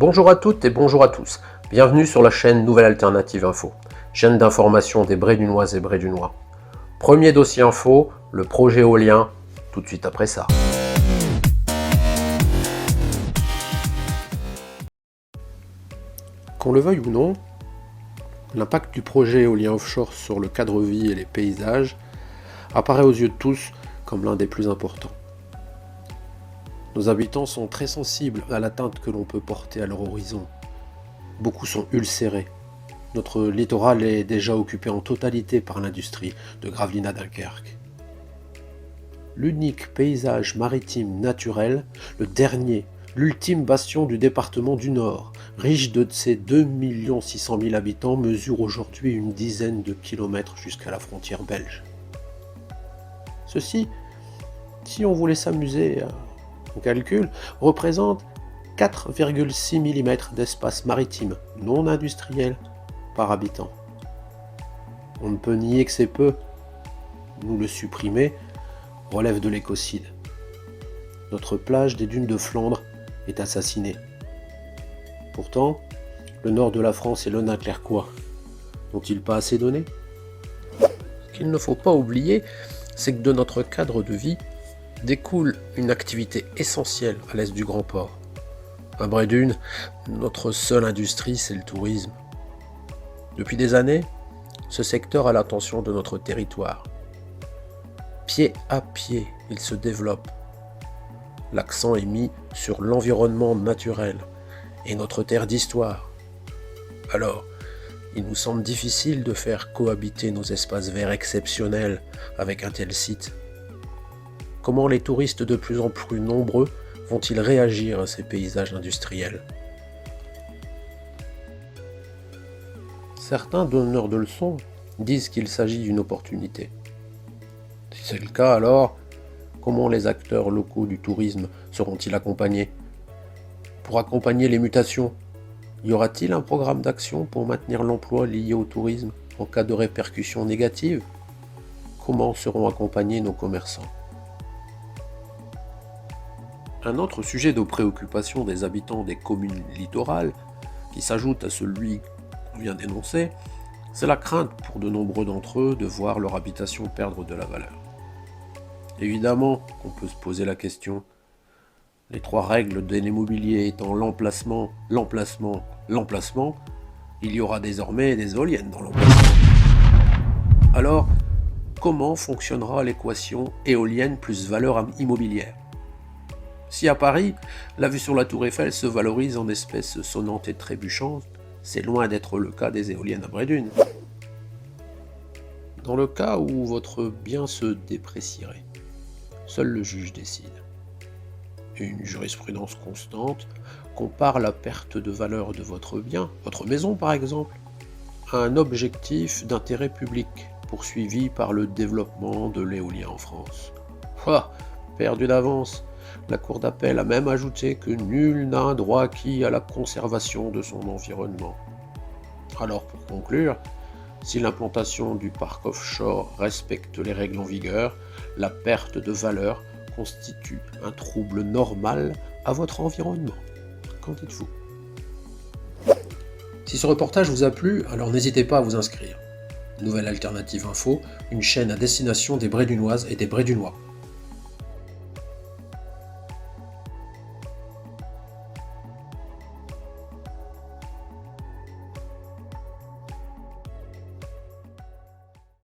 Bonjour à toutes et bonjour à tous. Bienvenue sur la chaîne Nouvelle Alternative Info, chaîne d'information des Brédunoises et Brédunois. Premier dossier info, le projet éolien, tout de suite après ça. Qu'on le veuille ou non, l'impact du projet éolien offshore sur le cadre de vie et les paysages apparaît aux yeux de tous comme l'un des plus importants. Nos habitants sont très sensibles à l'atteinte que l'on peut porter à leur horizon. Beaucoup sont ulcérés. Notre littoral est déjà occupé en totalité par l'industrie de Gravelines à Dunkerque. L'unique paysage maritime naturel, le dernier, l'ultime bastion du département du Nord, riche de ses 2 600 000 habitants, mesure aujourd'hui une dizaine de kilomètres jusqu'à la frontière belge. Ceci, si on voulait s'amuser, on calcule, représente 4,6 mm d'espace maritime non industriel par habitant. On ne peut nier que c'est peu. Nous le supprimer relève de l'écocide. Notre plage des dunes de Flandre est assassinée. Pourtant, le nord de la France et le Dunkerquois n'ont-ils pas assez donné ? Ce qu'il ne faut pas oublier, c'est que de notre cadre de vie découle une activité essentielle à l'est du Grand Port. À Brédunes, notre seule industrie, c'est le tourisme. Depuis des années, ce secteur a l'attention de notre territoire. Pied à pied, il se développe. L'accent est mis sur l'environnement naturel et notre terre d'histoire. Alors, il nous semble difficile de faire cohabiter nos espaces verts exceptionnels avec un tel site. Comment les touristes de plus en plus nombreux vont-ils réagir à ces paysages industriels ? Certains donneurs de leçons disent qu'il s'agit d'une opportunité. Si c'est le cas, alors, comment les acteurs locaux du tourisme seront-ils accompagnés ? Pour accompagner les mutations, y aura-t-il un programme d'action pour maintenir l'emploi lié au tourisme en cas de répercussions négatives ? Comment seront accompagnés nos commerçants ? Un autre sujet de préoccupation des habitants des communes littorales, qui s'ajoute à celui qu'on vient d'énoncer, c'est la crainte pour de nombreux d'entre eux de voir leur habitation perdre de la valeur. Évidemment qu'on peut se poser la question. Les 3 règles de l'immobilier étant l'emplacement, l'emplacement, l'emplacement, il y aura désormais des éoliennes dans l'emplacement. Alors, comment fonctionnera l'équation éolienne plus valeur immobilière ? Si à Paris, la vue sur la Tour Eiffel se valorise en espèces sonnantes et trébuchantes, c'est loin d'être le cas des éoliennes à Brédunes. Dans le cas où votre bien se déprécierait, seul le juge décide. Une jurisprudence constante compare la perte de valeur de votre bien, votre maison par exemple, à un objectif d'intérêt public poursuivi par le développement de l'éolien en France. Perdu d'avance. La Cour d'appel a même ajouté que nul n'a un droit acquis à la conservation de son environnement. Alors pour conclure, si l'implantation du parc offshore respecte les règles en vigueur, la perte de valeur constitue un trouble normal à votre environnement. Qu'en dites-vous ? Si ce reportage vous a plu, alors n'hésitez pas à vous inscrire. Nouvelle Alternative Info, une chaîne à destination des Brédunoises et des Brédunois.